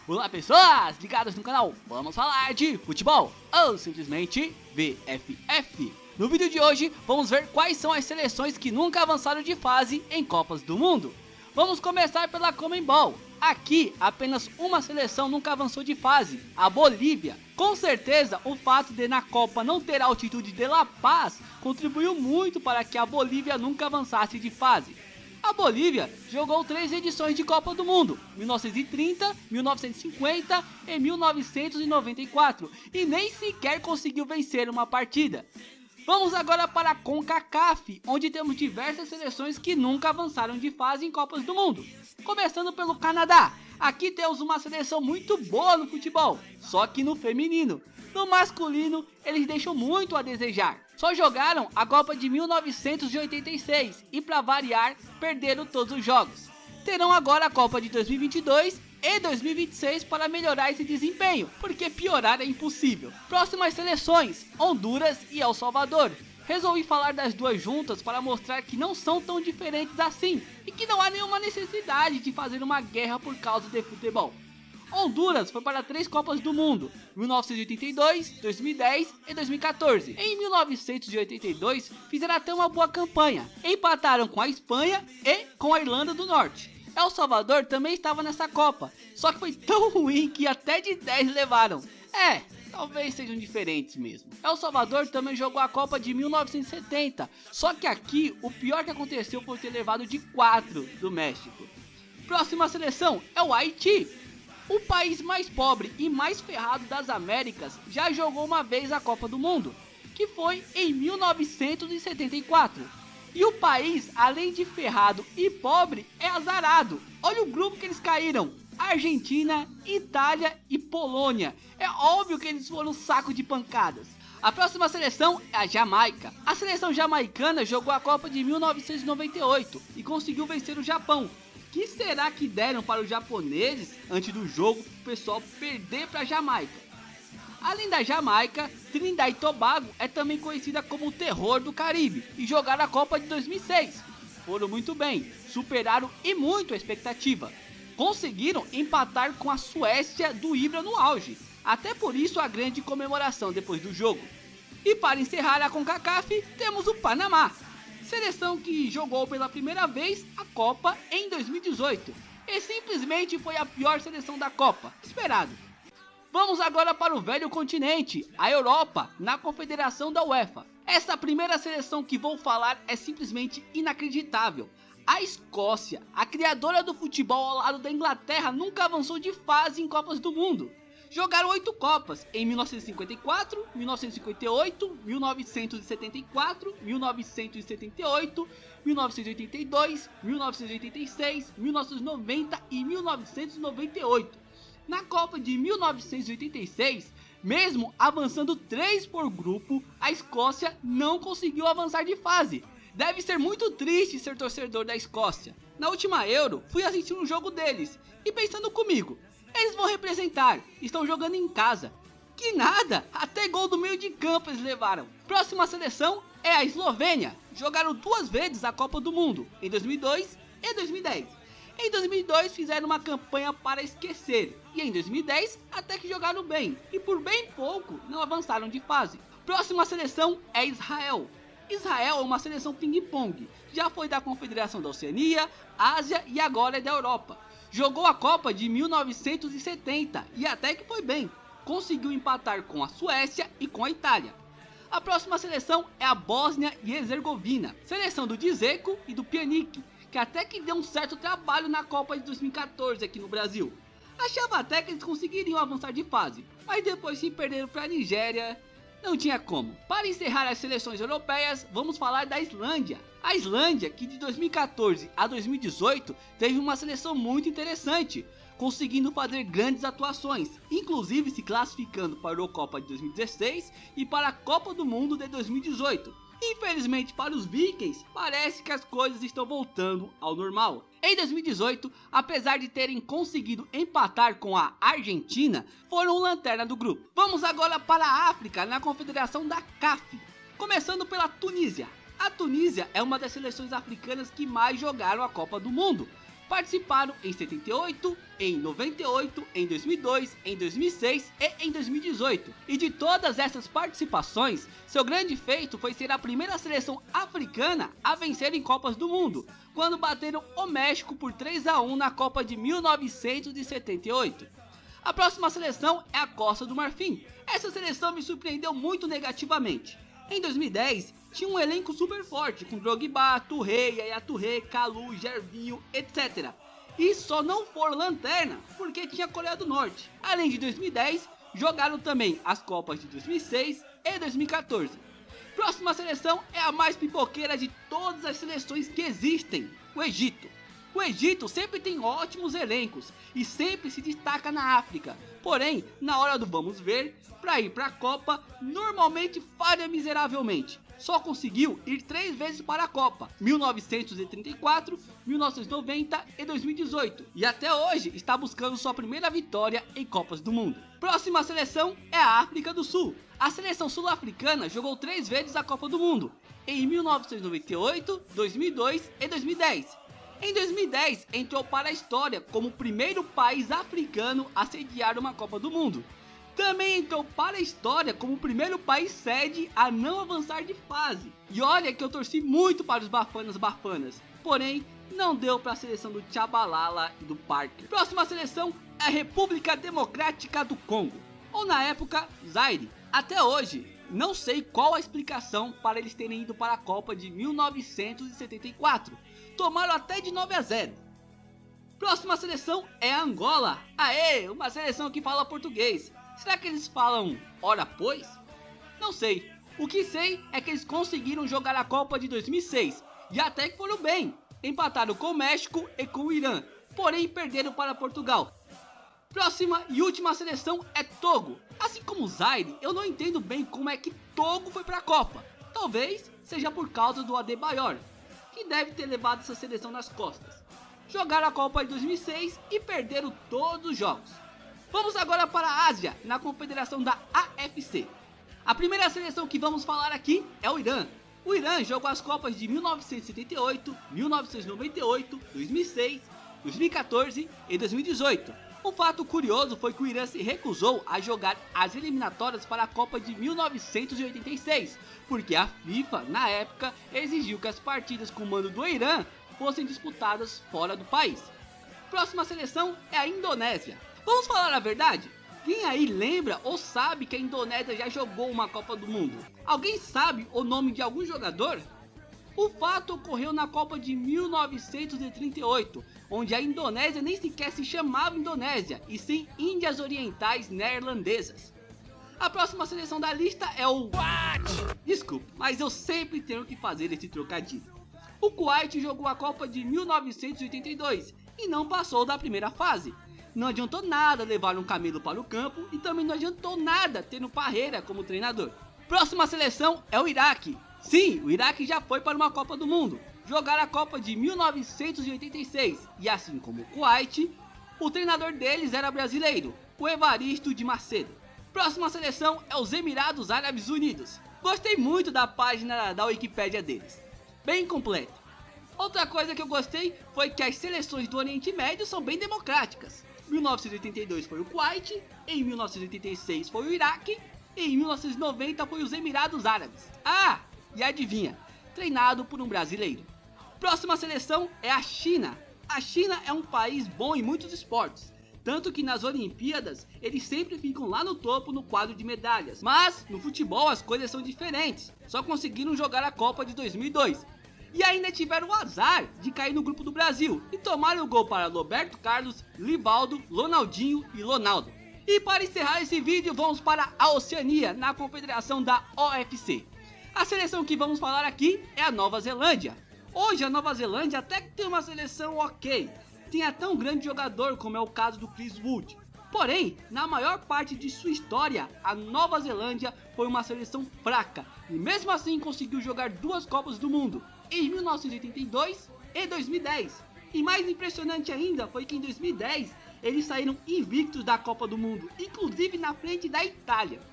Olá pessoas ligadas no canal, vamos falar de futebol ou simplesmente VFF. No vídeo de hoje vamos ver quais são as seleções que nunca avançaram de fase em Copas do Mundo. Vamos começar pela Conmebol. Aqui apenas uma seleção nunca avançou de fase, a Bolívia. Com certeza o fato de na Copa não ter a altitude de La Paz contribuiu muito para que a Bolívia nunca avançasse de fase. A Bolívia jogou 3 edições de Copa do Mundo, 1930, 1950 e 1994, e nem sequer conseguiu vencer uma partida. Vamos agora para a CONCACAF, onde temos diversas seleções que nunca avançaram de fase em Copas do Mundo. Começando pelo Canadá, aqui temos uma seleção muito boa no futebol, só que no feminino. No masculino, eles deixam muito a desejar. Só jogaram a Copa de 1986 e, para variar, perderam todos os jogos. Terão agora a Copa de 2022 e 2026 para melhorar esse desempenho, porque piorar é impossível. Próximas seleções, Honduras e El Salvador. Resolvi falar das duas juntas para mostrar que não são tão diferentes assim e que não há nenhuma necessidade de fazer uma guerra por causa de futebol. Honduras foi para 3 Copas do Mundo, 1982, 2010 e 2014. Em 1982 fizeram até uma boa campanha, empataram com a Espanha e com a Irlanda do Norte. El Salvador também estava nessa Copa, só que foi tão ruim que até de 10 levaram. Talvez sejam diferentes mesmo. El Salvador também jogou a Copa de 1970, só que aqui o pior que aconteceu foi ter levado de 4 do México. Próxima seleção é o Haiti. O país mais pobre e mais ferrado das Américas já jogou uma vez a Copa do Mundo, que foi em 1974. E o país, além de ferrado e pobre, é azarado. Olha o grupo que eles caíram: Argentina, Itália e Polônia. É óbvio que eles foram um saco de pancadas. A próxima seleção é a Jamaica. A seleção jamaicana jogou a Copa de 1998 e conseguiu vencer o Japão. Que será que deram para os japoneses antes do jogo o pessoal perder para a Jamaica? Além da Jamaica, Trinidad e Tobago é também conhecida como o terror do Caribe e jogaram a Copa de 2006. Foram muito bem, superaram e muito a expectativa. Conseguiram empatar com a Suécia do Ibra no auge, até por isso a grande comemoração depois do jogo. E para encerrar a CONCACAF, temos o Panamá. Seleção que jogou pela primeira vez a Copa em 2018 e simplesmente foi a pior seleção da Copa, esperado. Vamos agora para o velho continente, a Europa, na confederação da UEFA. Essa primeira seleção que vou falar é simplesmente inacreditável. A Escócia, a criadora do futebol ao lado da Inglaterra, nunca avançou de fase em Copas do Mundo. Jogaram 8 Copas, em 1954, 1958, 1974, 1978, 1982, 1986, 1990 e 1998. Na Copa de 1986, mesmo avançando 3 por grupo, a Escócia não conseguiu avançar de fase. Deve ser muito triste ser torcedor da Escócia. Na última Euro, fui assistir um jogo deles e pensando comigo: eles vão representar, estão jogando em casa. Que nada, até gol do meio de campo eles levaram. Próxima seleção é a Eslovênia. Jogaram 2 vezes a Copa do Mundo, em 2002 e 2010. Em 2002 fizeram uma campanha para esquecer, e em 2010 até que jogaram bem, e por bem pouco não avançaram de fase. Próxima seleção é Israel. Israel é uma seleção ping-pong, já foi da Confederação da Oceania, Ásia e agora é da Europa. Jogou a Copa de 1970 e até que foi bem, conseguiu empatar com a Suécia e com a Itália. A próxima seleção é a Bósnia e Herzegovina, seleção do Dzeko e do Pjanic, que até que deu um certo trabalho na Copa de 2014 aqui no Brasil. Achava até que eles conseguiriam avançar de fase, mas depois se perderam para a Nigéria, não tinha como. Para encerrar as seleções europeias, vamos falar da Islândia. A Islândia, que de 2014 a 2018 teve uma seleção muito interessante, conseguindo fazer grandes atuações, inclusive se classificando para a Eurocopa de 2016 e para a Copa do Mundo de 2018. Infelizmente para os Vikings, parece que as coisas estão voltando ao normal. Em 2018, apesar de terem conseguido empatar com a Argentina, foram lanterna do grupo. Vamos agora para a África, na confederação da CAF, começando pela Tunísia. A Tunísia é uma das seleções africanas que mais jogaram a Copa do Mundo. Participaram em 78, em 98, em 2002, em 2006 e em 2018. E de todas essas participações, seu grande feito foi ser a primeira seleção africana a vencer em Copas do Mundo, quando bateram o México por 3-1 na Copa de 1978. A próxima seleção é a Costa do Marfim. Essa seleção me surpreendeu muito negativamente. Em 2010, tinha um elenco super forte, com Drogba, Touré, Yaya Touré, Calu, Gervinho, etc. E só não foram lanterna, porque tinha Coreia do Norte. Além de 2010, jogaram também as Copas de 2006 e 2014. Próxima seleção é a mais pipoqueira de todas as seleções que existem, o Egito. O Egito sempre tem ótimos elencos e sempre se destaca na África. Porém, na hora do vamos ver, para ir para a Copa, normalmente falha miseravelmente. Só conseguiu ir 3 vezes para a Copa, 1934, 1990 e 2018. E até hoje está buscando sua primeira vitória em Copas do Mundo. Próxima seleção é a África do Sul. A seleção sul-africana jogou 3 vezes a Copa do Mundo, em 1998, 2002 e 2010. Em 2010, entrou para a história como o primeiro país africano a sediar uma Copa do Mundo. Também entrou para a história como o primeiro país sede a não avançar de fase. E olha que eu torci muito para os Bafanas, porém não deu para a seleção do Tchabalala e do Parker. Próxima seleção é a República Democrática do Congo, ou na época Zaire. Até hoje, não sei qual a explicação para eles terem ido para a Copa de 1974. Tomaram até de 9-0. Próxima seleção é a Angola. Aê, uma seleção que fala português. Será que eles falam ora pois? Não sei. O que sei é que eles conseguiram jogar a Copa de 2006 e até que foram bem. Empataram com o México e com o Irã, porém perderam para Portugal. Próxima e última seleção é Togo. Assim como o Zaire, eu não entendo bem como é que Togo foi para a Copa. Talvez seja por causa do Adebayor, que deve ter levado essa seleção nas costas. Jogaram a Copa de 2006 e perderam todos os jogos. Vamos agora para a Ásia, na confederação da AFC. A primeira seleção que vamos falar aqui é o Irã. O Irã jogou as Copas de 1978, 1998, 2006, 2014 e 2018. Um fato curioso foi que o Irã se recusou a jogar as eliminatórias para a Copa de 1986, porque a FIFA, na época, exigiu que as partidas com o mando do Irã fossem disputadas fora do país. Próxima seleção é a Indonésia. Vamos falar a verdade? Quem aí lembra ou sabe que a Indonésia já jogou uma Copa do Mundo? Alguém sabe o nome de algum jogador? O fato ocorreu na Copa de 1938, onde a Indonésia nem sequer se chamava Indonésia, e sim Índias Orientais Neerlandesas. A próxima seleção da lista é o Kuwait. Desculpe, mas eu sempre tenho que fazer esse trocadilho. O Kuwait jogou a Copa de 1982 e não passou da primeira fase. Não adiantou nada levar um camelo para o campo e também não adiantou nada ter um Parreira como treinador. Próxima seleção é o Iraque. Sim, o Iraque já foi para uma Copa do Mundo. Jogaram a Copa de 1986 e assim como o Kuwait, o treinador deles era brasileiro, o Evaristo de Macedo. Próxima seleção é os Emirados Árabes Unidos. Gostei muito da página da Wikipédia deles, bem completa. Outra coisa que eu gostei foi que as seleções do Oriente Médio são bem democráticas. 1982 foi o Kuwait, em 1986 foi o Iraque e em 1990 foi os Emirados Árabes. Ah, e adivinha, treinado por um brasileiro. Próxima seleção é a China. A China é um país bom em muitos esportes, tanto que nas Olimpíadas eles sempre ficam lá no topo no quadro de medalhas. Mas no futebol as coisas são diferentes, só conseguiram jogar a Copa de 2002. E ainda tiveram o azar de cair no grupo do Brasil e tomaram o gol para Roberto Carlos, Rivaldo, Ronaldinho e Ronaldo. E para encerrar esse vídeo vamos para a Oceania, na confederação da OFC. A seleção que vamos falar aqui é a Nova Zelândia. Hoje a Nova Zelândia até que tem uma seleção ok, tem até um grande jogador como é o caso do Chris Wood. Porém, na maior parte de sua história, a Nova Zelândia foi uma seleção fraca e mesmo assim conseguiu jogar 2 Copas do Mundo, em 1982 e 2010. E mais impressionante ainda foi que em 2010 eles saíram invictos da Copa do Mundo, inclusive na frente da Itália.